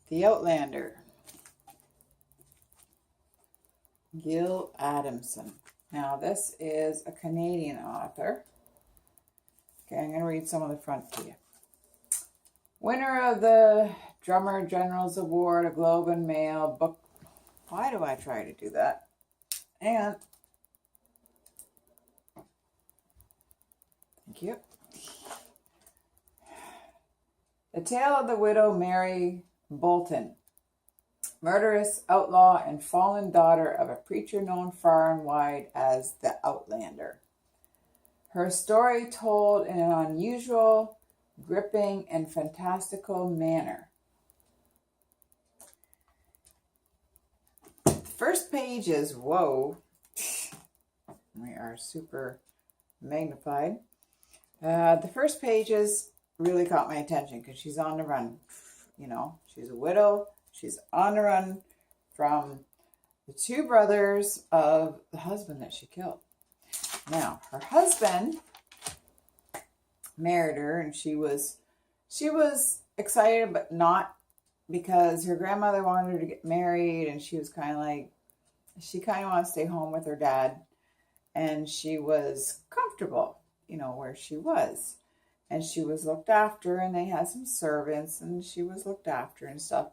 The Outlander, Gil Adamson. Now, this is a Canadian author. Okay, I'm going to read some of the front to you. Winner of the Drummer General's Award, a Globe and Mail book. Why do I try to do that? And thank you. The Tale of the Widow Mary Bolton, murderous outlaw and fallen daughter of a preacher known far and wide as the Outlander. Her story told in an unusual, gripping, and fantastical manner. The first page is, whoa, we are super magnified. The first pages really caught my attention because she's on the run. You know, she's a widow. She's on the run from the two brothers of the husband that she killed. Now, her husband married her, and she was excited, but not, because her grandmother wanted her to get married, and she was kind of like, she kind of wanted to stay home with her dad, and she was comfortable, you know, where she was. And she was looked after, and they had some servants, and she was looked after and stuff.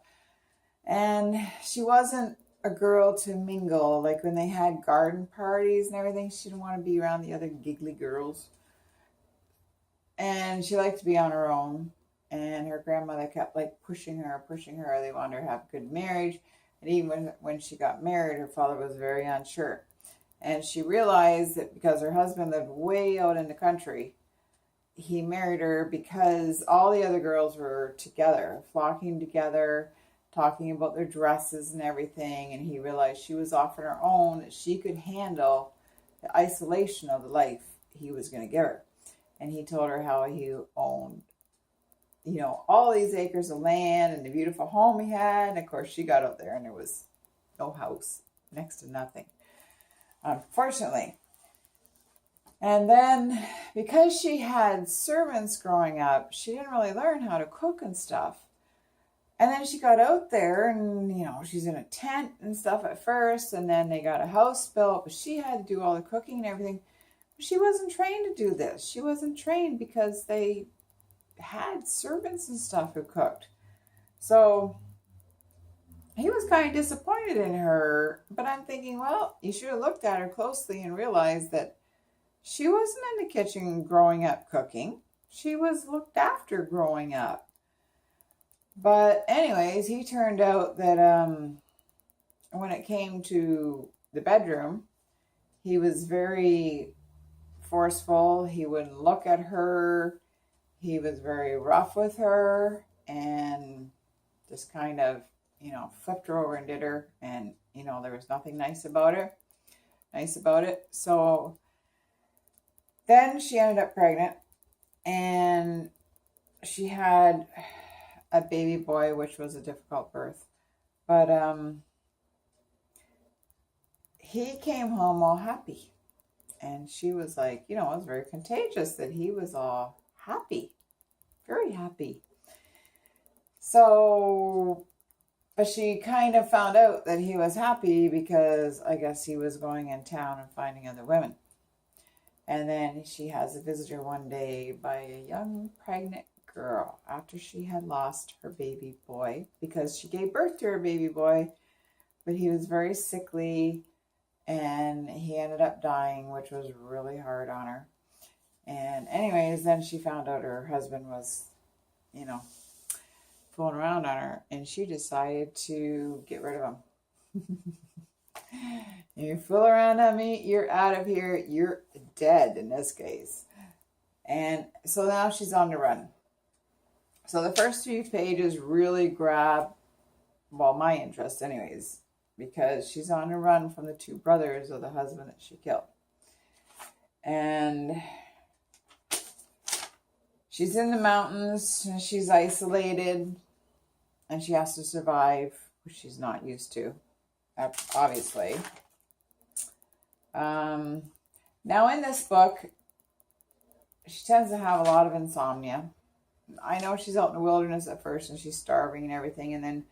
And she wasn't a girl to mingle. Like when they had garden parties and everything, she didn't want to be around the other giggly girls. And she liked to be on her own. And her grandmother kept like pushing her. They wanted her to have a good marriage. And even when she got married, her father was very unsure. And she realized that because her husband lived way out in the country, he married her because all the other girls were together, flocking together, talking about their dresses and everything. And he realized she was off on her own, that she could handle the isolation of the life he was going to give her. And he told her how he owned, you know, all these acres of land and the beautiful home he had. And of course, she got out there and there was no house, next to nothing, unfortunately. And then because she had servants growing up, she didn't really learn how to cook and stuff. And then she got out there and, you know, she's in a tent and stuff at first. And then they got a house built, but she had to do all the cooking and everything. But she wasn't trained to do this. She wasn't trained because they had servants and stuff who cooked. So he was kind of disappointed in her. But I'm thinking, well, you should have looked at her closely and realized that she wasn't in the kitchen growing up cooking. She was looked after growing up. But anyways, he turned out that when it came to the bedroom, he was very forceful. He wouldn't look at her. He was very rough with her and just kind of, you know, flipped her over and did her. And, you know, there was nothing nice about it. So then she ended up pregnant, and she had a baby boy, which was a difficult birth. But he came home all happy. And she was like, you know, it was very contagious that he was all happy, very happy. So, but she kind of found out that he was happy because I guess he was going in town and finding other women. And then she has a visitor one day by a young pregnant girl after she had lost her baby boy, because she gave birth to her baby boy, but he was very sickly and he ended up dying, which was really hard on her. And anyways, then she found out her husband was, you know, fooling around on her, and she decided to get rid of him. You fool around on me, you're out of here, you're dead in this case. And so now she's on the run. So the first few pages really grab, well, my interest anyways, because she's on the run from the two brothers of the husband that she killed. And she's in the mountains, and she's isolated, and she has to survive, which she's not used to, obviously. Now in this book, she tends to have a lot of insomnia. I know she's out in the wilderness at first and she's starving and everything, and then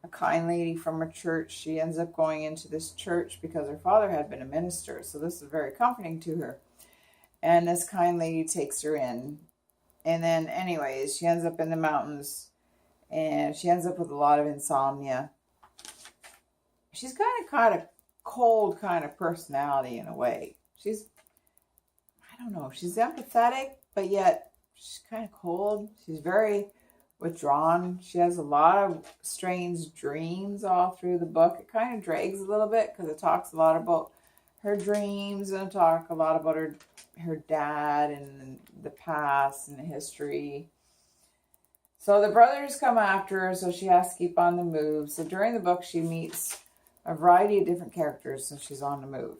a kind lady from her church. She ends up going into this church because her father had been a minister. So this is very comforting to her. And this kind lady takes her in. And then anyways, she ends up in the mountains. And she ends up with a lot of insomnia. She's kind of cold kind of personality in a way. I don't know, she's empathetic, but yet she's kind of cold. She's very withdrawn. She has a lot of strange dreams all through the book. It kind of drags a little bit because it talks a lot about her dreams and talk a lot about her dad and the past and the history. So the brothers come after her, so she has to keep on the move. So during the book, she meets a variety of different characters, so she's on the move.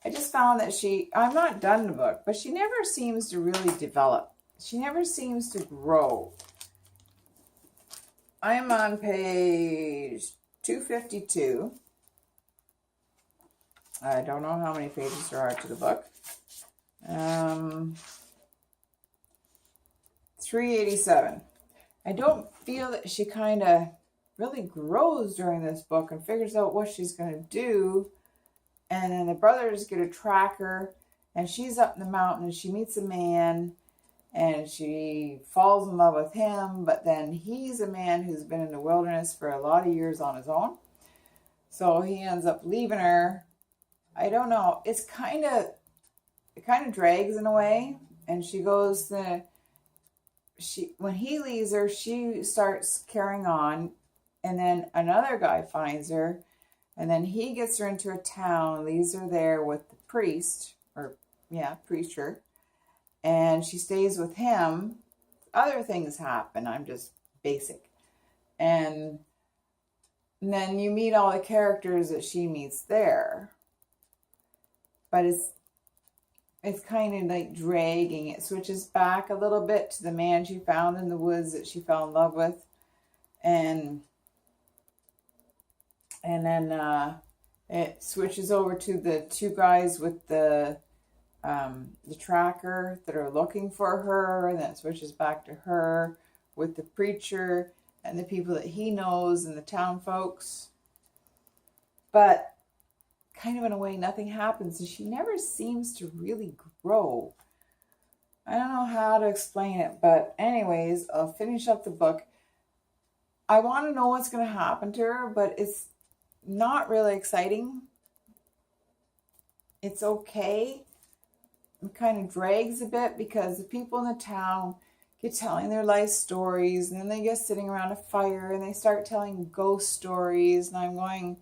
I just found that I'm not done the book, but she never seems to really develop. She never seems to grow. I am on page 252. I don't know how many pages there are to the book. 387. I don't feel that she kind of really grows during this book and figures out what she's going to do. And then the brothers get a tracker, and she's up in the mountain, and she meets a man, and she falls in love with him, but then he's a man who's been in the wilderness for a lot of years on his own. So he ends up leaving her. I don't know. It kind of drags in a way, and she goes when he leaves her, she starts carrying on, and then another guy finds her. And then he gets her into a town, leaves her there with the preacher. And she stays with him. Other things happen. I'm just basic. And then you meet all the characters that she meets there. But it's kind of like dragging. It switches back a little bit to the man she found in the woods that she fell in love with. And then it switches over to the two guys with the tracker that are looking for her. And then it switches back to her with the preacher and the people that he knows and the town folks. But kind of in a way, nothing happens. And she never seems to really grow. I don't know how to explain it. But anyways, I'll finish up the book. I want to know what's going to happen to her, but it's not really exciting. It's okay. It kind of drags a bit because the people in the town get telling their life stories, and then they get sitting around a fire and they start telling ghost stories, and I'm going,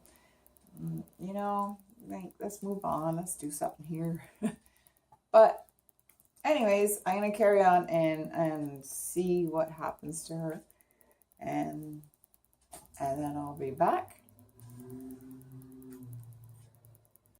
let's move on. Let's do something here. But anyways, I'm going to carry on and see what happens to her, and then I'll be back.